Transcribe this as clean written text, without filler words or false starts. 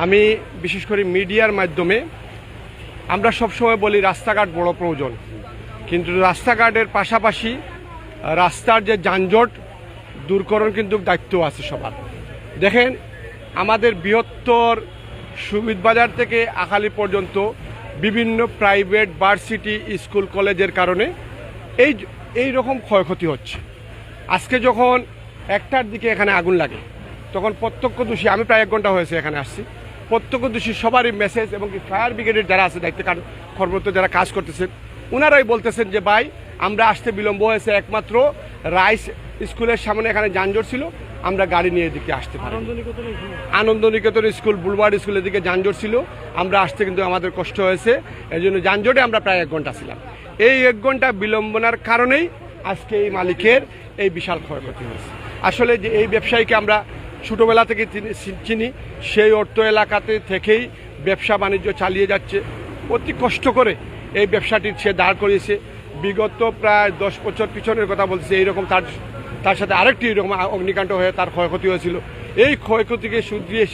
আমি বিশেষ করে মিডিয়ার মাধ্যমে আমরা সবসময় বলি রাস্তাঘাট বড় প্রয়োজন, কিন্তু রাস্তাঘাটের পাশাপাশি রাস্তার যে যানজট দূরকরণ কিন্তু দায়িত্ব আছে সবার। দেখেন, আমাদের বৃহত্তর সুবিধবাজার থেকে আখালি পর্যন্ত বিভিন্ন প্রাইভেট ভার্সিটি স্কুল কলেজের কারণে এই রকম ক্ষয়ক্ষতি হচ্ছে। আজকে যখন 1টার দিকে এখানে আগুন লাগে তখন প্রত্যক্ষদর্শী, আমি প্রায় 1 ঘন্টা হয়েছে এখানে আসছি, প্রত্যক্ষদর্শী সবারই মেসেজ এবং কি ফায়ার ব্রিগেডের যারা আছে দায়িত্ব কর্মরত যারা কাজ করতেছেন ওনারাই বলতেছেন যে ভাই আমরা আসতে বিলম্ব হয়েছে, একমাত্র রাইস স্কুলের সামনে এখানে যানজট ছিল, আমরা গাড়ি নিয়ে এদিকে আসতে পারি। আনন্দনিকেতন স্কুল, বুলবার্ড স্কুলের দিকে যানজট ছিল, আমরা আসতে কিন্তু আমাদের কষ্ট হয়েছে। এই জন্য যানজটে আমরা প্রায় 1 ঘন্টা ছিলাম। এই 1 ঘন্টা বিলম্বনার কারণেই আজকে এই মালিকের এই বিশাল ক্ষয়ক্ষতি হয়েছে। আসলে যে এই ব্যবসায়ীকে আমরা ছোটোবেলা থেকে চিনি, সেই অর্থ এলাকাতে থেকেই ব্যবসা বাণিজ্য চালিয়ে যাচ্ছে, অতি কষ্ট করে এই ব্যবসাটি সে দাঁড় করিয়েছে। বিগত প্রায় 10 বছর পিছনের কথা বলছে, এইরকম তার সাথে আরেকটি এরকম অগ্নিকাণ্ড হয়ে তার ক্ষয়ক্ষতি হয়েছিল। এই ক্ষয়ক্ষতিকে শুধরিয়ে